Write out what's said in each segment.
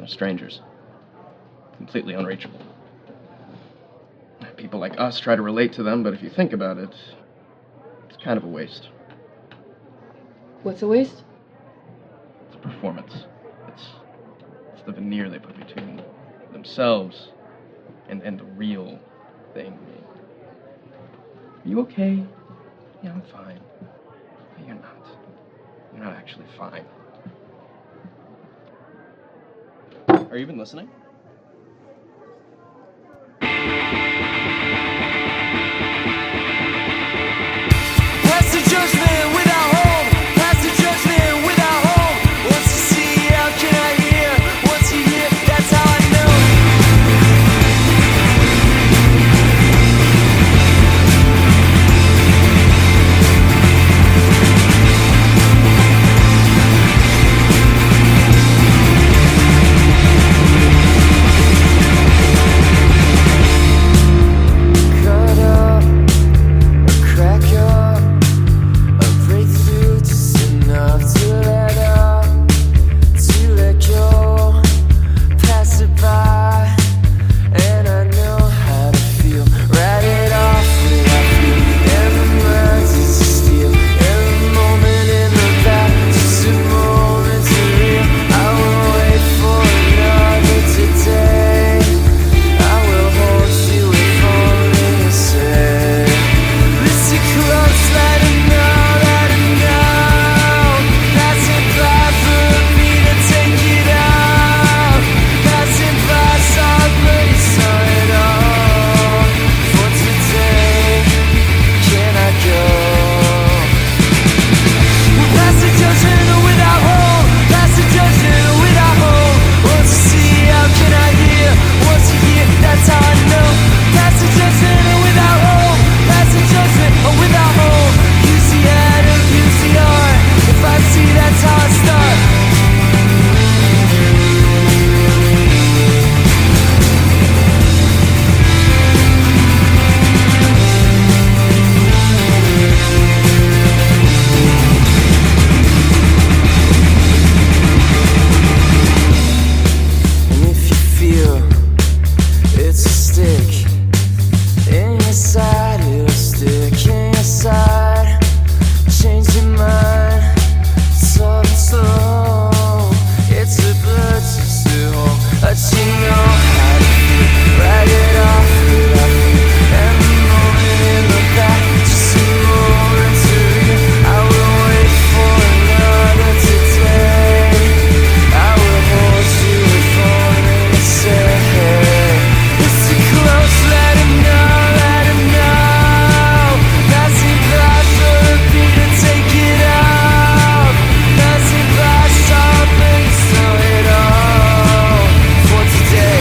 They're strangers. Completely unreachable. People like us try to relate to them, but if you think about it, it's kind of a waste. What's a waste? It's a performance. It's the veneer they put between themselves and the real thing. Are you okay? Yeah, I'm fine. No, you're not. You're not actually fine. Are you even listening? Past the judgment without home. Past the judgment without home. Once you see, how can I hear? Once you hear, that's how I know. Cut up, or crack up, a breakthrough just enough to let up, to let go, pass it by, and I know how to feel. Write it off without fear. Every word's just a steal. Every moment in the back, just a moment to real. I will wait for another today. I will hold you if only to say. Listen close, let it know, let it know. Passing by for me to take it out. Passing by, saw it, but you saw it all. For today, can I go? We're past the judgment without hope. Past the judgment without hope. Once you see, how can I hear? Once you hear, that's how I know. Past the judgment without hope. Past the judgment without hope. Use the head or use the heart. If I see, that's how I start. And if you feel it's a stick in your side, it'll stick in your side. Change your mind, soft and slow. It's a blood to hold, but you know how to feel. Write it off without fear. Every moment in the back, just a moment to real. I will wait for another today. I will hold you if only to say. Listen close, let it know, let it know. Passing by for a beat to take it out. Passing by, saw it, but you saw it all. For today.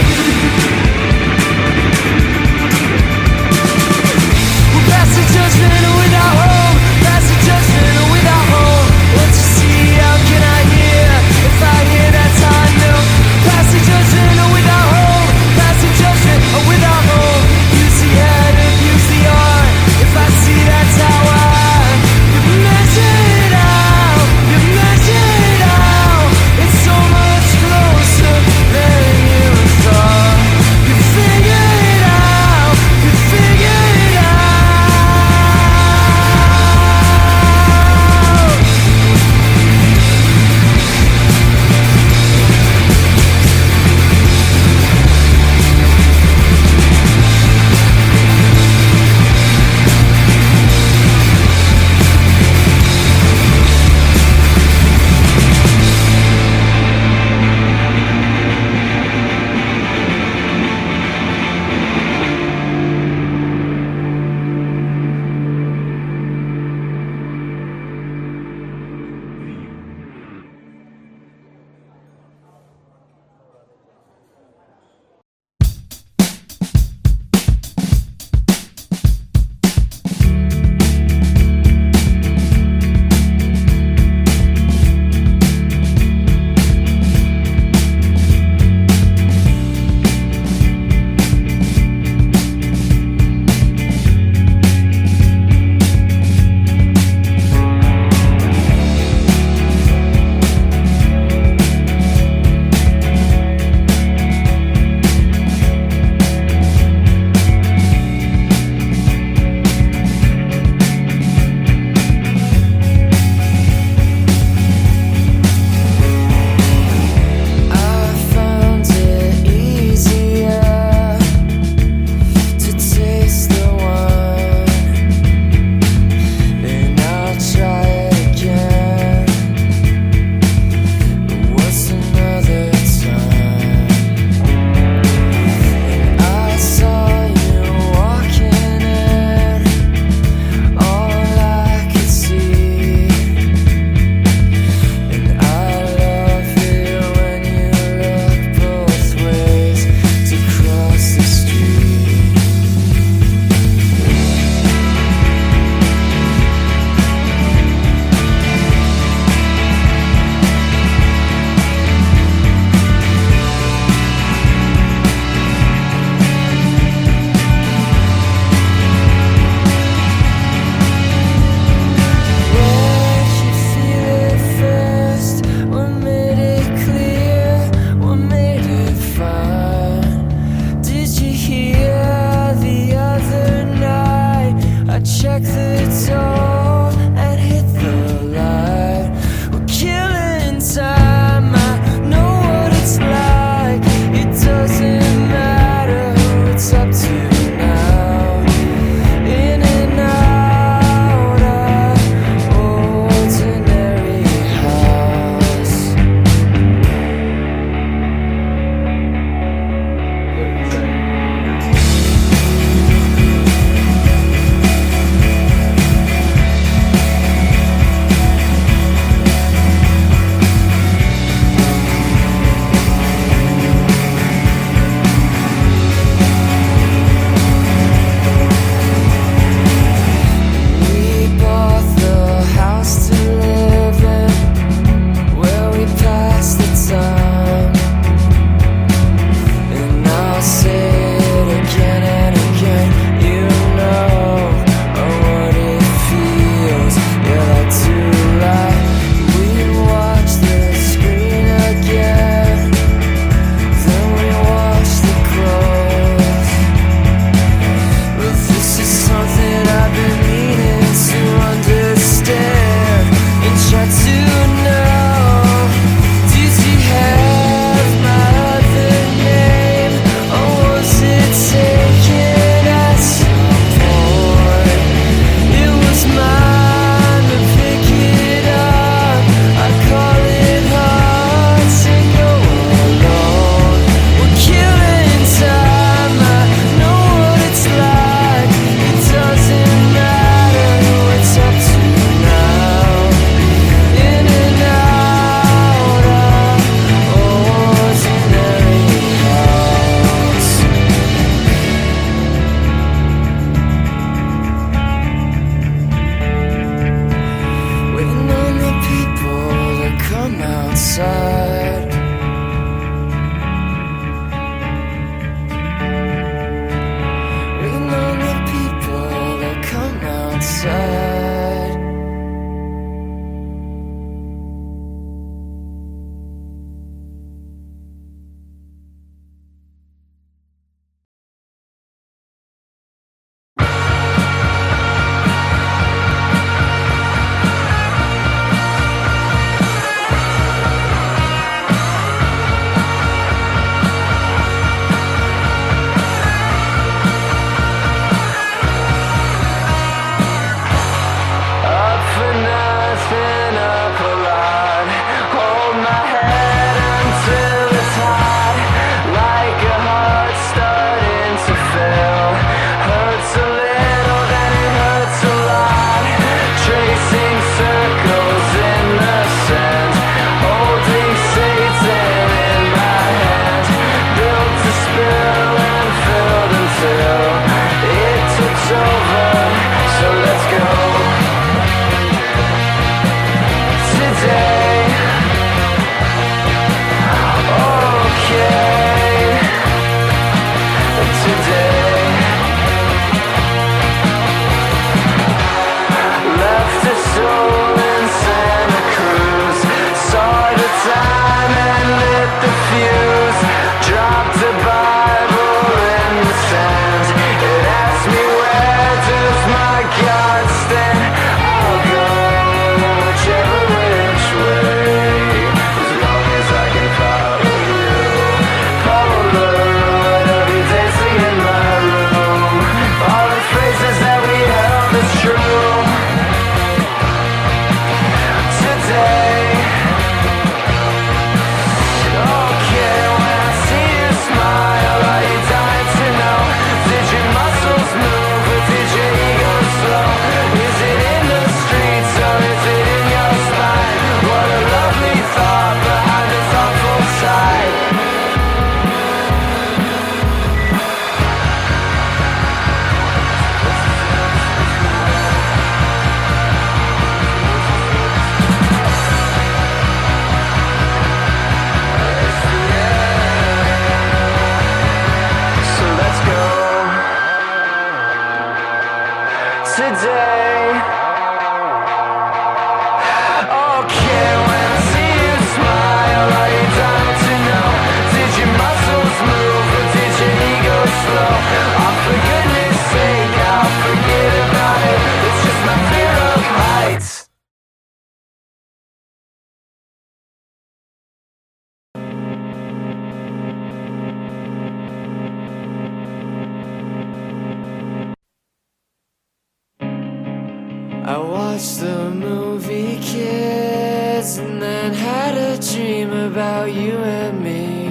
I watched the movie Kids and then had a dream about you and me,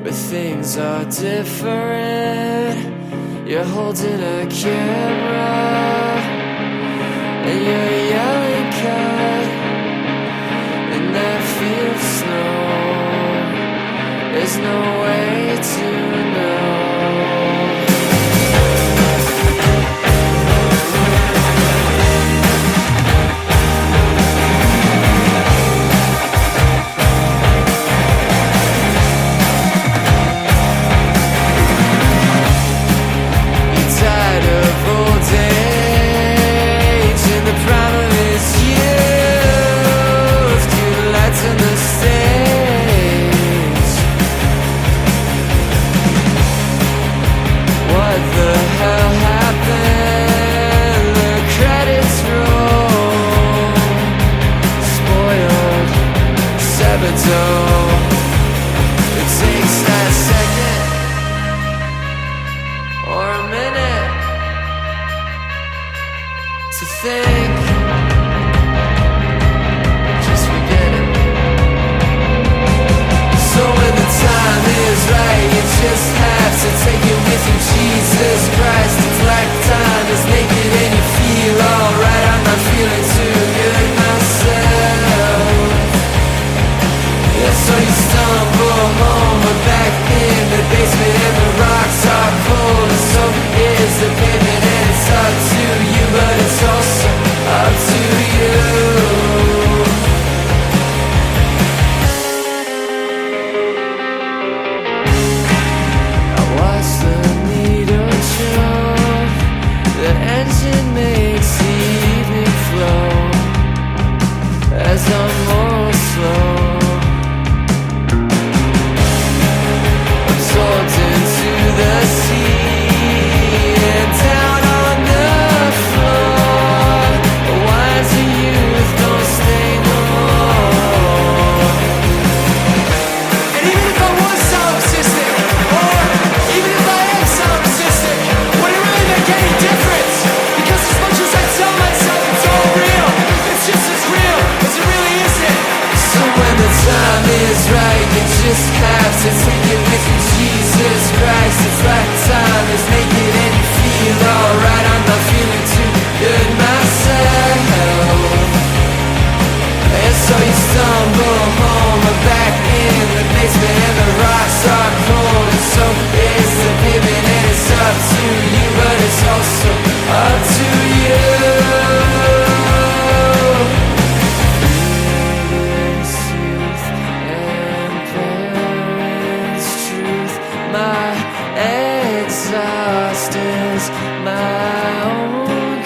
where things are different. You're holding a camera and you're yelling cut in that field of snow. There's no way to know. It takes that second or a minute to think. Just forget it. So when the time is right, you just have to take it with you. Jesus Christ, it's like time is naked and you feel alright. I'm not feeling too good myself. So you stumble home, we're back in the basement and the rocks are cold, and so is the pavement, and it's up to you, but it's also up to you. I watch the needle show, the engine makes the evening flow as I'm more slow. Into the sea and down on the floor. Wise youth don't stay no more. And even if I was solipsistic, or even if I am solipsistic, would it really make any difference? Because as much as I tell myself it's all real, it's just as real as it really isn't. So when the time is right, you just have to take it with you. Jesus Christ, it's like time is naked and you feel alright. I'm not feeling too good myself. And so you stumble home, we're back in the basement and the rocks are cold, and so is the pavement, and it's up to you, but it's also up to you. Exhaust is my own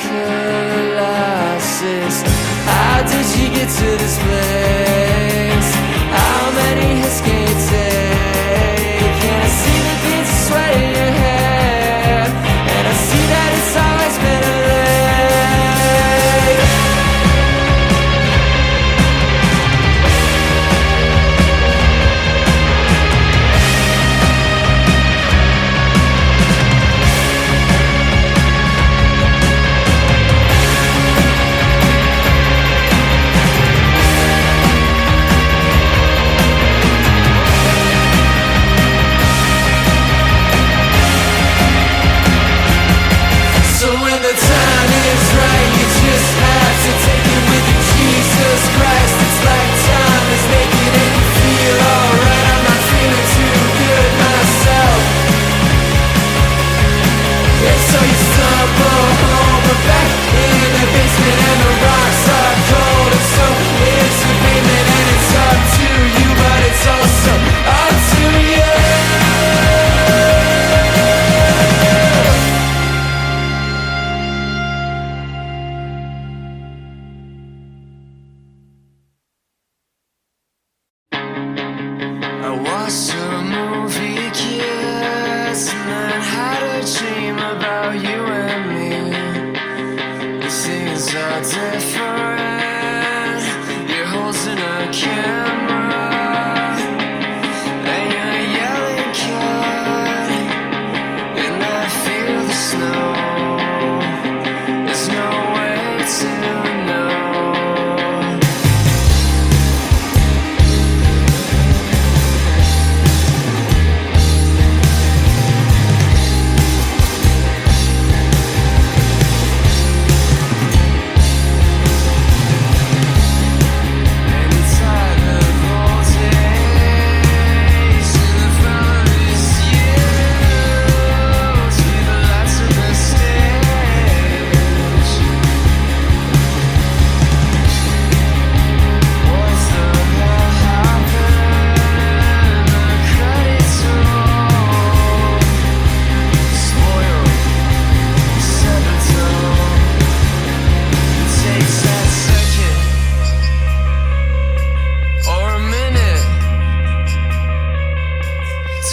colossus. How did you get to this place? How many hits can you take? Can I see the beads of sweat in your hair? And I see that it's always been a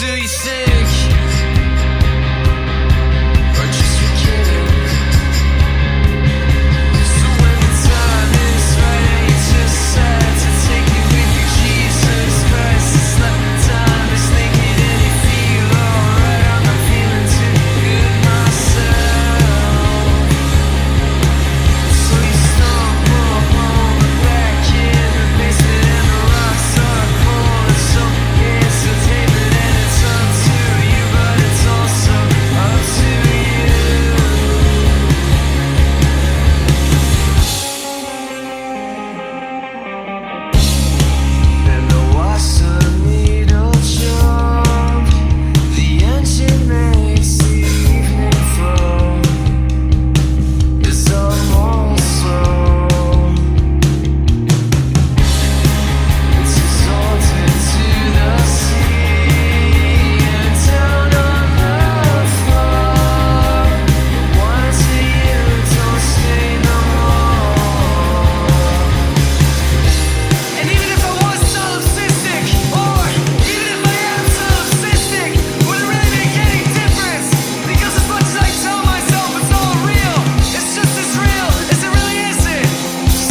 Do you think, or just for kidding? So when the time is right, I ain't just sad to take you with you, Jesus Christ. It's not time to sneak it in, you feel alright. I'm not feeling too good myself. So you stumble home and back in the basement, and the rocks are cold, and so it's a David, and it's up to you, but it's also up to you. And I watch the needle jump, the engine makes the evening fall. It's almost slow. It's exalted to the sea and down on the floor. Once a year, don't stay no more. And even if I was solipsistic, or even if I am solipsistic, would it really make any difference? Because as much as I tell myself it's all real, it's just as real as it really isn't.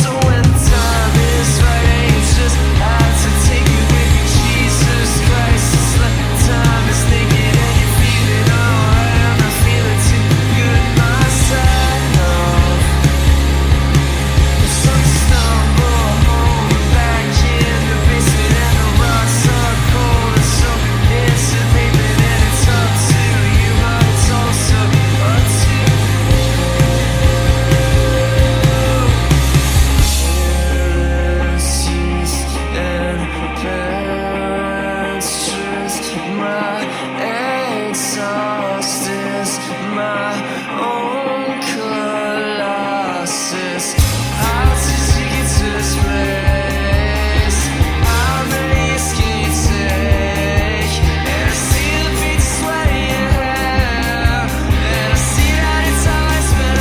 So when the time is right, I ain't just had to take you with me, Jesus Christ. It's like time is thinking and you're feeling alright. I'm not feeling too good myself. So you stumble home and back in the basement, and the rocks are cold, and so it's a pavement, and it's up to you, but it's also up to you. Heresies and parents, truth, my exhaust is my own colossus. How did you get to this place? How many risks can you take? And I see the beat of sweat in your hair, and I see that it's always been a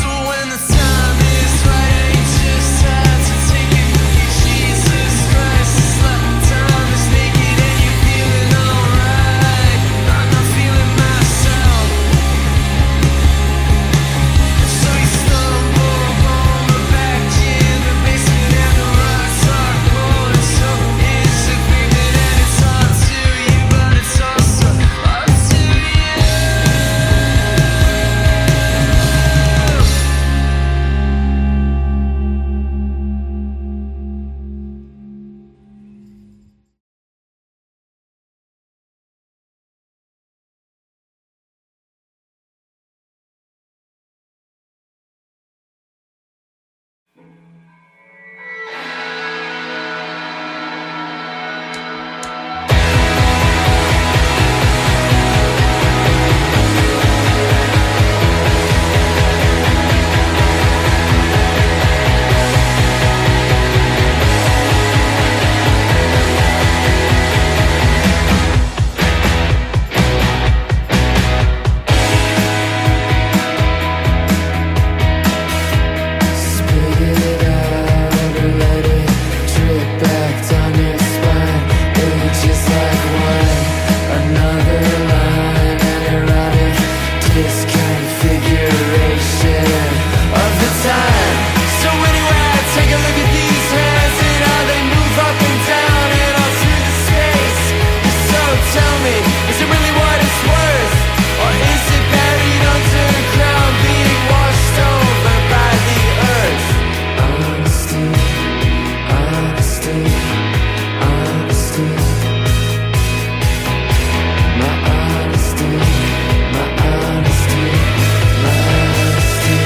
So when the time is right, I ain't just had to take you with you, Jesus Christ. It's like time is naked and you're feeling alright. I'm not feeling myself. So you stumble home and back in the basement, and the rocks are cold, and so it's a pavement, and it's up to you, but it's also up to you. Spit it out or let it drip back down your spine. Ages like wine, another line, an erotic disconfiguration of the time. So anyway, take a look at these hands and how they move up and down and all through the space. So tell me, is it really what it's worth? Or is it buried underground, being washed over by the earth? Honesty, honesty, honesty. My honesty, my honesty, my honesty.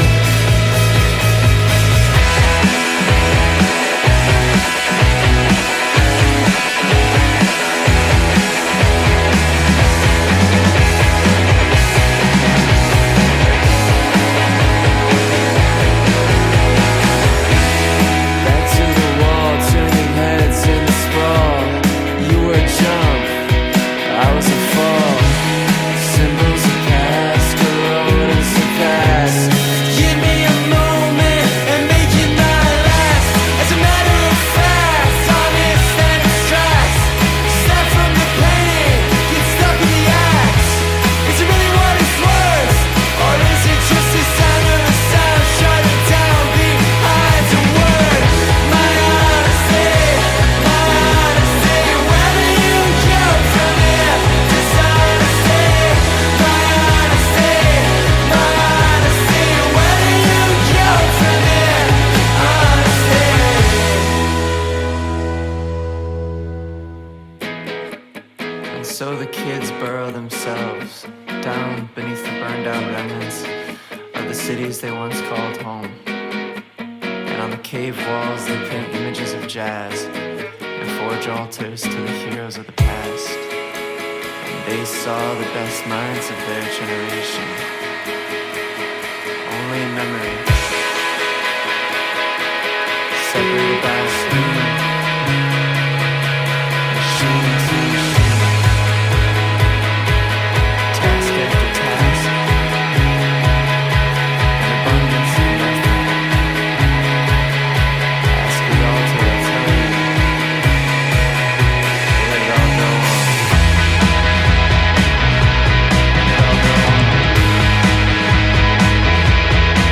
so the kids burrow themselves down beneath the burned out remnants of the cities they once called home. And on the cave walls they paint images of jazz and forge altars to the heroes of the past. And they saw the best minds of their generation, only in memory, separated by a screen, machine to machine, task after task, an abundance of nothing. Ask the altar, I'll tell you, let it all go on. Let it all go on.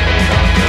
Let it all go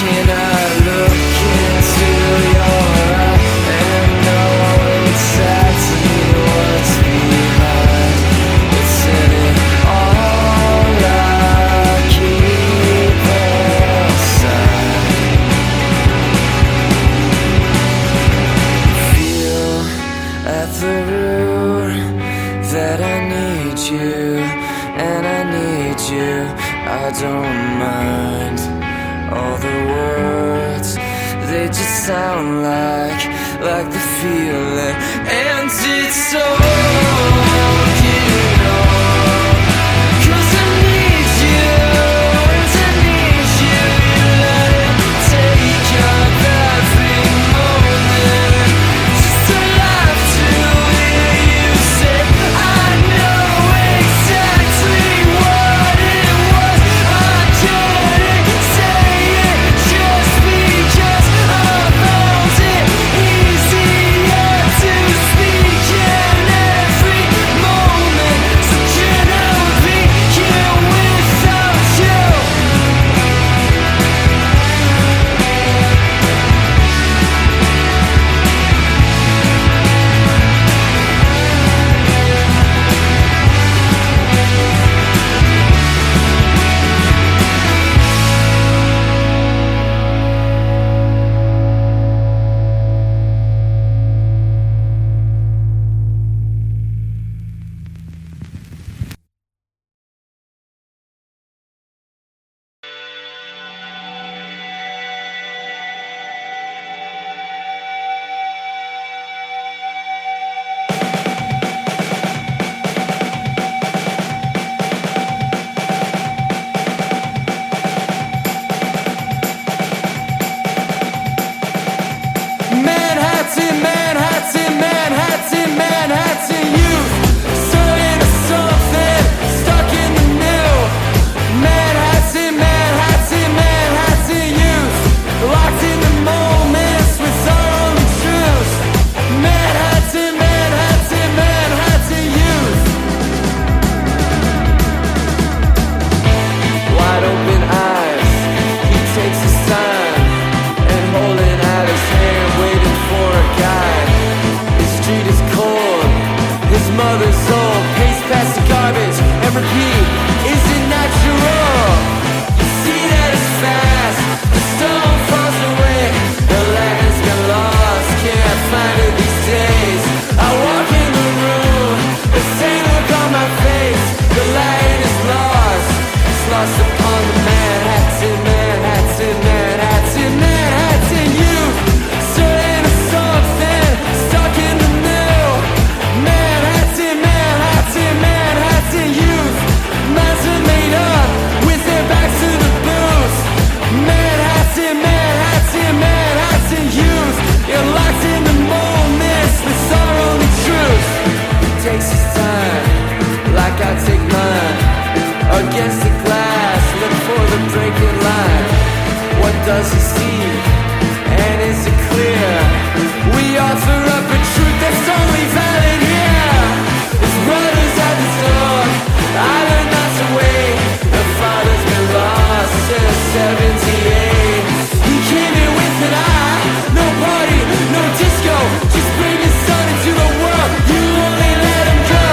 Can I look into your eye and know exactly what's behind? It's in it all I keep inside. Feel at the root that I need you, and I need you. I don't mind all the words, they just sound like the feeling, and it's so getting on. 'Cause I need you, and I need you. You let it take up every moment. Just alive to hear you say, I know exactly what it was. I couldn't say it just because I found it easier to speak in every moment. So can I be here without you? Manhattan, Manhattan, Manhattan, Manhattan youth, studying of something, stuck in the middle. Manhattan, Manhattan, Manhattan youth, locked in the moments with our only truths. Manhattan, Manhattan, Manhattan youth. Wide open eyes, he takes his time, and holding out his hand, waiting for a guide. His street is cold, his mother's old. Pace past the garbage and repeat, is it natural? You see that it's fast, the stone falls away. The land has been lost, can't find it these days. I walk in the room, the same look on my face. The light is lost, it's lost upon the Manhattan, Manhattan, Manhattan, Manhattan youth, certain of something, stuck in the middle. Manhattan, Manhattan, Manhattan youth, minds are made up with their backs to the booth. Manhattan, Manhattan, Manhattan youth, you're locked in the moments, that's our only truth. He takes his time, like I take mine, against the glass, look for the breaking line. What does he see? And is it clear? We offer up a truth that's only valid here. His brother's at the door, I learned not to wait. The father's been lost since 78. He came in with an eye, no party, no disco, just bring his son into the world, you only let him go.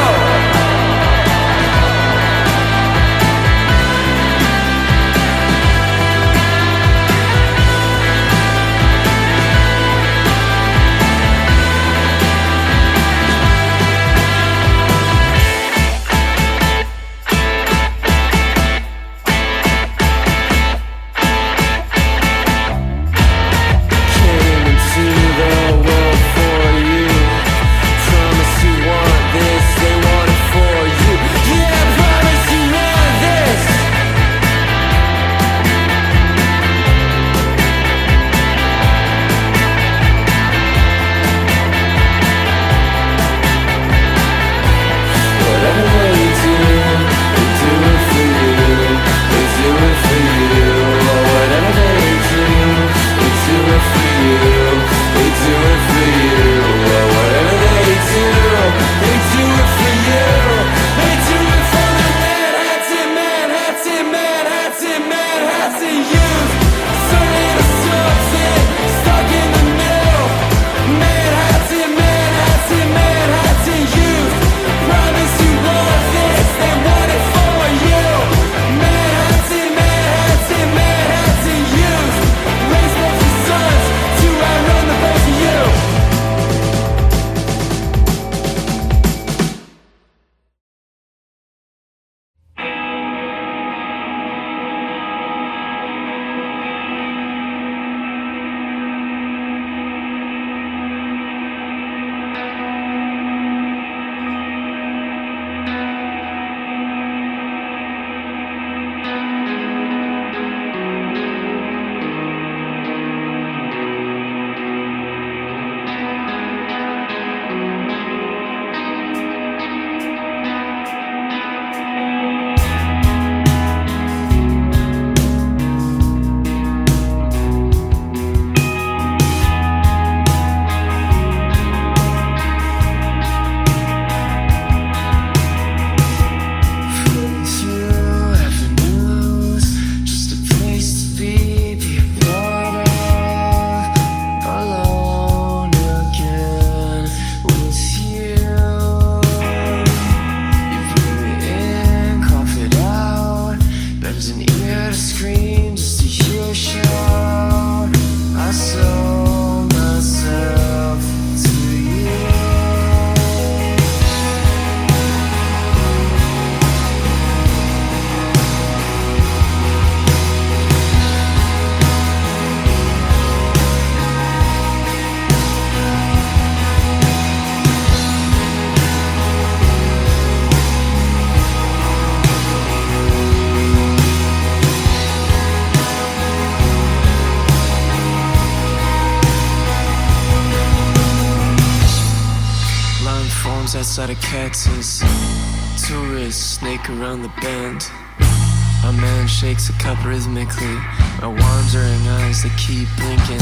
outside of cactus. Tourists snake around the bend. A man shakes a cup rhythmically. My wandering eyes, they keep blinking.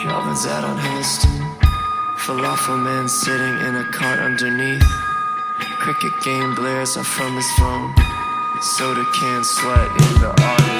Calvin's out on Heston. Falafel man sitting in a cart underneath. Cricket game blares up from his phone. Soda can sweat in the audience.